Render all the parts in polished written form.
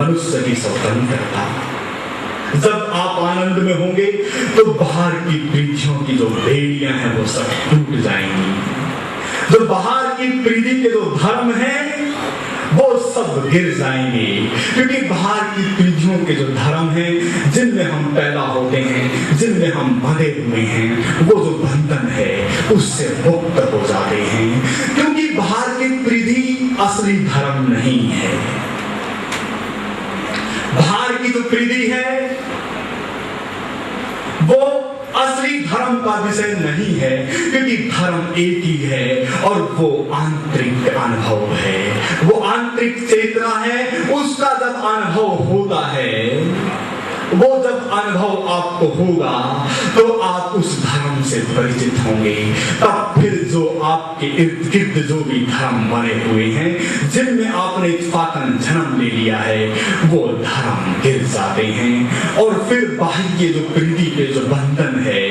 मनुष्य की स्वतंत्रता। जब आप आनंद में होंगे तो बाहर की प्रीतियों की जो बेड़ियां हैं वो सब टूट जाएंगी। जो बाहर की प्रीति के जो धर्म हैं वो सब गिर जाएंगे, क्योंकि बाहर की पीढ़ियों के जो धर्म हैं, जिनमें हम पैदा होते हैं, जिनमें हम बंधे हुए हैं, वो जो बंधन है उससे मुक्त हो जाते हैं। क्योंकि बाहर की पीढ़ी असली धर्म नहीं है। बाहर की जो पीढ़ी है वो असली धर्म का विषय नहीं है, क्योंकि धर्म एक ही है और वो आंतरिक अनुभव है, वो आंतरिक चेतना है। उसका जब अनुभव होता है, वो जब अनुभव आपको होगा तो आप उस धर्म से परिचित होंगे। तब फिर जो आपके इर्द गिर्द जो भी धर्म बने हुए हैं, जिनमें आपने इत्फाकन जन्म ले लिया है, वो धर्म गिर जाते हैं। और फिर बाह्य जो प्रीति के जो बंधन है,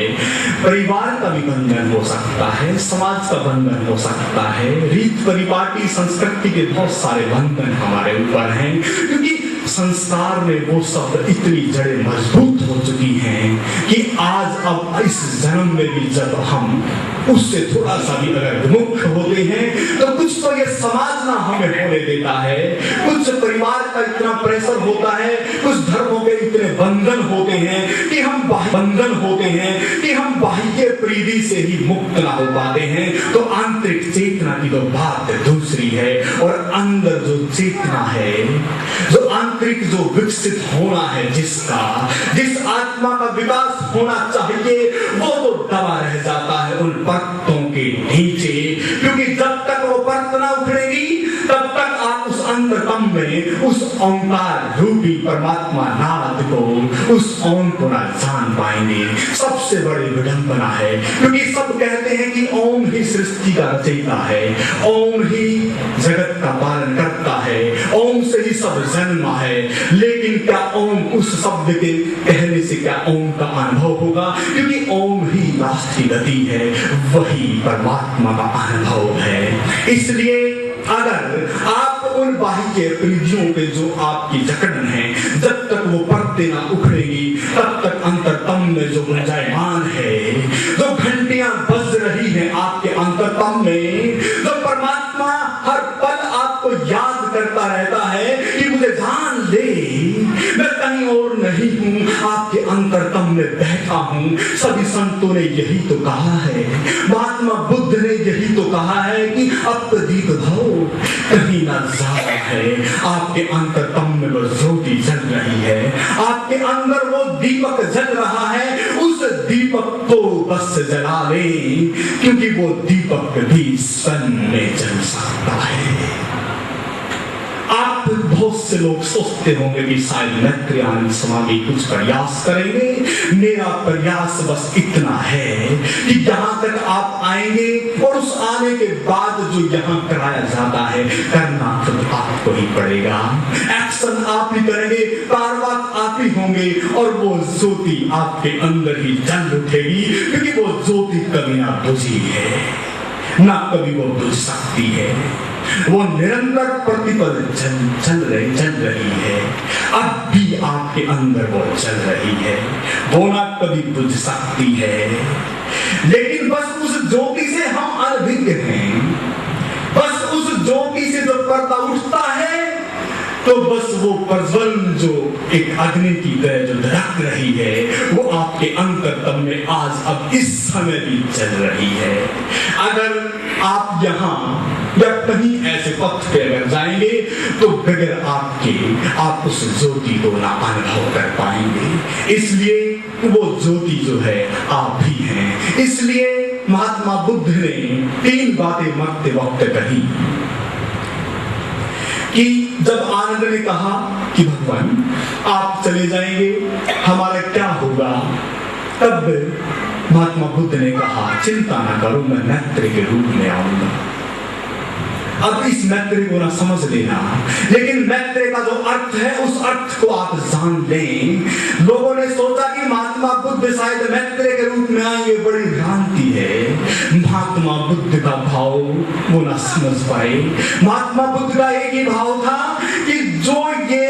परिवार का भी बंधन हो सकता है, समाज का बंधन हो सकता है, रीत परिपाटी संस्कृति के बहुत सारे बंधन हमारे ऊपर हैं, क्योंकि संस्कार में वो शब्द इतनी जड़ें मजबूत हो चुकी हैं कि आज अब इस जन्म में भी जब हम उससे थोड़ा सा भी अगर विमुख होते हैं तो कुछ तो ये समाज ना हमें होने देता है, कुछ परिवार का इतना प्रेशर होता है, कुछ धर्मों के इतने बंधन होते हैं कि हम बाह्य प्रीति से ही मुक्त ना हो पाते हैं। तो आंतरिक चेतना की तो बात दूसरी है, और अंदर जो चेतना है, जो आंतरिक जो विकसित होना है, जिस आत्मा का विकास होना चाहिए, वो तो दबा रह जाता है उन परतों के नीचे। क्योंकि जब तक वो परत ना उखड़ेगी तब तक आप उस अंतरतम में उस ओंकार रूपी परमात्मा नाद को, उस ओम को ना जान पाएंगे। सबसे बड़ी विडंबना है, क्योंकि सब कहते हैं कि ओम ही सृष्टि का रचयिता है, ओम ही जगत का पालन करता है, ओम से ही सब जन्म है। लेकिन क्या ओम उस शब्द के कहने से क्या ओम का अनुभव होगा? क्योंकि ओम ही राष्ट्रीय गति है, वही परमात्मा का अनुभव है। इसलिए अगर आप उन बाह्य प्रीतियों पे जो आपकी जकड़न है, जब तक वो परतें ना उखड़ेगी तब तक अंतरतम में जो गुंजायमान है, जो घंटियां बज रही हैं आपके अंतरतम में, जो परमात्मा हर पल आपको याद करता रहता है कि मुझे जान ले, मैं कहीं और नहीं हूं, आपके अंतरतम में बैठा हूं। सभी संतों ने यही तो कहा है, महात्मा बुद्ध ने यही तो कहा है कि अप्रदीप भव कहीं ना ज्यादा है। आपके अंतरतम में वो ज्योति जल रही है, आपके अंदर वो दीपक जल रहा है, उस दीपक को बस जला ले, क्योंकि वो दीपक भी स्वयं में जल सकता है। आप बहुत से लोग सोचते होंगे कि शायद मैत्रेयानंद समाधि कुछ प्रयास करेंगे। मेरा प्रयास बस इतना है कि यहाँ तक आप आएंगे और उस आने के बाद जो यहाँ कराया जाता है, करना खुद आपको ही पड़ेगा। एक्शन आप ही करेंगे, कारवां आप ही होंगे, और वो ज्योति आपके अंदर ही जल उठेगी, क्योंकि वो ज्योति कभी ना बुझी है, ना कभी वो बुझ सकती है। वो निरंतर प्रतिपल चल रही है, अब भी आपके अंदर वो चल रही है, वो ना कभी बुझ सकती है। लेकिन बस उस ज्योति से हम अनभिज्ञ हैं, बस उस ज्योति से जो पर्दा उठता है, तो बस वो प्रज्वलन जो एक अग्नि की तरह जो धड़क रही है, वो आपके अंतरतम में आज अब इस समय भी चल रही है। अगर आप यहाँ या कहीं ऐसे पथ पे अगर जाएंगे तो बगैर आप उस ज्योति को ना अनुभव कर पाएंगे। इसलिए वो ज्योति जो है आप ही हैं। इसलिए महात्मा बुद्ध ने 3 बातें मरते वक्त कही कि जब आनंद ने कहा कि भगवान आप चले जाएंगे, हमारा क्या होगा, तब महात्मा बुद्ध ने कहा चिंता ना करो, मैं मैत्री के रूप में आऊंगा। अब इस मैत्री को ना समझ लेना, लेकिन मैत्री का जो अर्थ है उस अर्थ को आप जान लें। लोगों ने सोचा कि महात्मा बुद्ध शायद मैत्री के रूप में आएंगे, बड़ी भ्रांति है। महात्मा बुद्ध का भाव वो ना समझ पाए। महात्मा बुद्ध का एक ही भाव था कि जो ये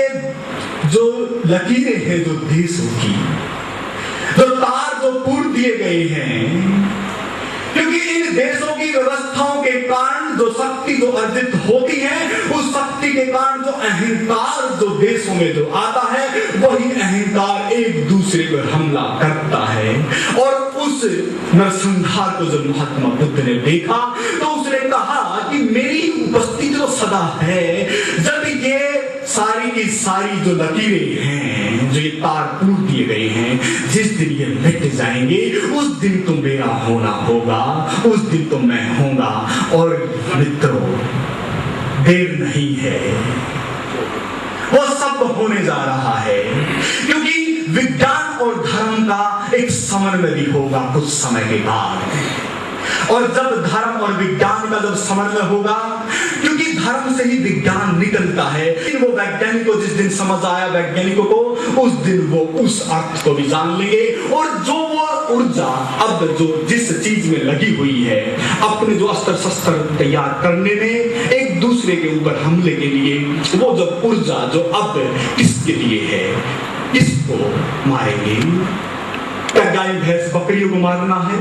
जो लकीरें हैं जो देशों की, जो तार जो पूर दिए गए हैं, क्योंकि इन देशों की व्यवस्थाओं के कारण जो शक्ति जो अर्जित होती है, उस शक्ति के कारण जो अहंकार जो देशों में जो आता है, वही अहंकार एक दूसरे पर हमला करता है। और उस नरसंहार को जब महात्मा बुद्ध ने देखा तो उसने कहा कि मेरी उपस्थिति तो सदा है, जब ये सारी की सारी जो लकीरें हैं, जो ये तार पूर दिए गए हैं, जिस दिन ये मिट जाएंगे उस दिन तो मेरा होना होगा, उस दिन तो मैं होगा। और मित्रों, देर नहीं है, वो सब होने जा रहा है, क्योंकि विज्ञान और धर्म का एक समन्वय भी होगा कुछ समय के बाद। और जब धर्म और विज्ञान का जब समन्वय होगा, क्योंकि धर्म से ही विज्ञान निकलता है, वो वैज्ञानिक को जिस दिन समझ आया वैज्ञानिकों को, उस दिन वो उस अर्थ को भी जान लेंगे। और जो वो ऊर्जा अब जो जिस चीज में लगी हुई है, अपने जो अस्त्र शस्त्र तैयार करने में एक दूसरे के ऊपर हमले के लिए, वो जब ऊर्जा जो अब किसके लिए है, किसको मारेंगे? क्या गाय भैंस बकरियों को मारना है?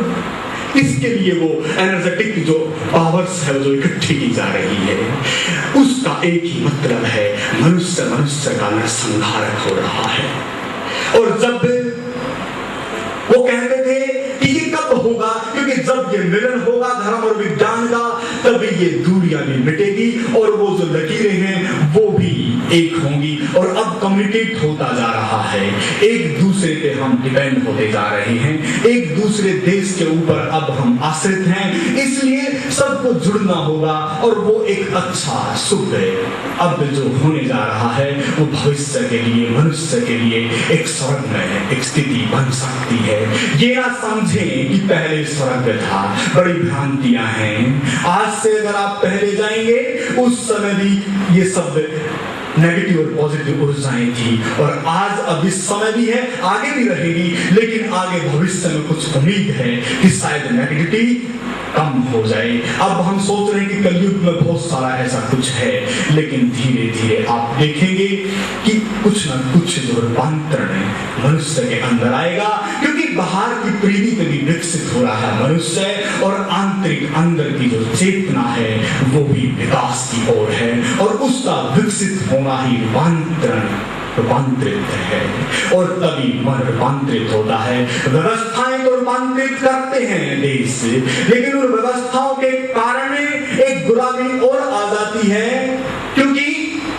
इसके लिए वो एनर्जेटिक जो पावर्स है जो इकट्ठी की जा रही है, उसका एक ही मतलब है, मनुष्य मनुष्य का नरसंहारक हो रहा है। और जब वो कहते थे कि ये कब होगा, क्योंकि जब ये मिलन होगा धर्म और विज्ञान का, तब ये दूरियां भी मिटेगी और वो जो लकीरें हैं वो भी एक होंगी। और अब कम्युनिकेट होता जा रहा है, एक दूसरे पे हम डिपेंड होते जा रहे हैं, एक दूसरे देश के ऊपर अब हम आश्रित हैं, इसलिए सबको जुड़ना होगा। और वो एक अच्छा शुभ अब जो होने जा रहा है, वो भविष्य के लिए, मनुष्य के लिए एक स्वर्गमय एक स्थिति बन सकती है। ये ना समझें कि पहले स्वर्ग था, बड़ी भ्रांतियां हैं। आज से अगर आप पहले जाएंगे, उस समय भी ये सब नेगेटिव और पॉजिटिव ऊर्जाएं थी, और आज अब इस समय भी है, आगे भी रहेगी, लेकिन आगे भविष्य में कुछ उम्मीद है कि शायद नेगेटिविटी कम हो जाए। अब हम सोच रहे हैं कि कलयुग में बहुत सारा ऐसा कुछ है, लेकिन धीरे धीरे आप देखेंगे कि कुछ न कुछ जो रूपांतरण मनुष्य के अंदर आएगा, क्योंकि बाहर की प्रीति में भी विकसित हो रहा है मनुष्य, और आंतरिक अंदर की जो चेतना है वो भी विकास की ओर है, और उसका विकसित होना ही रूपांतरित है। और तभी मन रूपांतरित होता है। व्यवस्थाएं तो रूपांतरित करते हैं देश, लेकिन उन व्यवस्थाओं के कारण एक गुलामी और आ जाती है, क्योंकि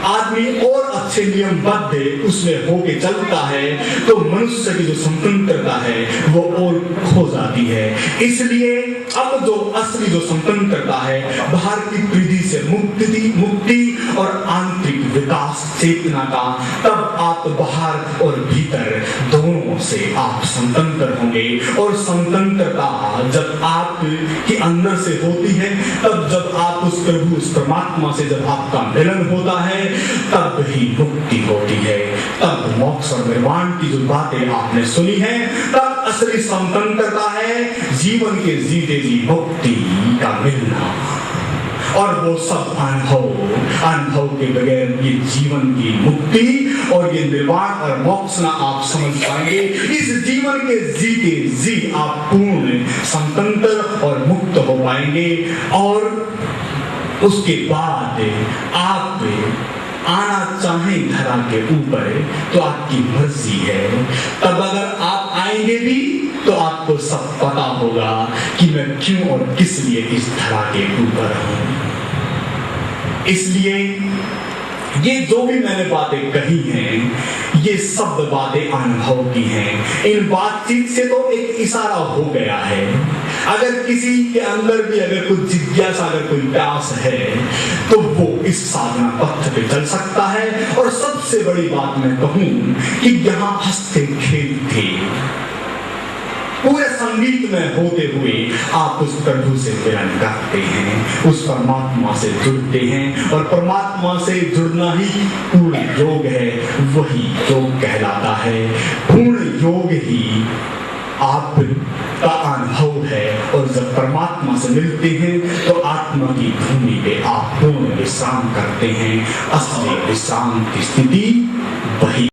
आदमी और अच्छे नियमबद्ध उसमें होके चलता है, तो मनुष्य की जो स्वतंत्रता है वो और खो जाती है। इसलिए अब जो असली जो स्वतंत्रता है, बाहर की पीढ़ी से मुक्ति और आंतरिक विकास चेतना का, तब आप बाहर और भीतर दोनों से आप स्वतंत्र होंगे। और स्वतंत्रता जब आप के अंदर से होती है, तब जब आप उस प्रभु उस परमात्मा से जब आपका मिलन होता है, तब ही मुक्ति होती है। तब मोक्ष और निर्वाण की जो बातें आपने सुनी है, तब असली स्वतंत्रता है जीवन के जीते जी मुक्ति का मिलना। और वो सब अनुभव के बगैर ये जीवन की मुक्ति और ये निर्वाण और मोक्ष ना आप समझ पाएंगे। इस जीवन के जीते जी आप पूर्ण स्वतंत्र और मुक्त हो पाएंगे। और उसके बाद आप आना चाहें धरा के ऊपर तो आपकी मर्जी है। तब अगर आप आएंगे भी तो आपको सब पता होगा कि मैं क्यों और किस लिए इस धरा के ऊपर हूं। इसलिए ये जो भी मैंने बातें कही हैं, ये सब बातें अनुभव की हैं। इन बातचीत से तो एक इशारा हो गया है। अगर किसी के अंदर भी अगर कुछ जिज्ञासा, अगर कोई प्यास है, तो वो इस साधना पथ पे चल सकता है। और सबसे बड़ी बात मैं कहूं कि यहाँ हंसते खेलते पूरे संगीत में होते हुए आप उस प्रभु से मिलन करते हैं, उस परमात्मा से जुड़ते हैं। और परमात्मा से जुड़ना ही पूर्ण योग है, वही योग कहलाता है। पूर्ण योग ही आपका अनुभव है। और जब परमात्मा से मिलते हैं तो आत्मा की भूमि पे आप पूर्ण विश्राम करते हैं। असली विश्राम की स्थिति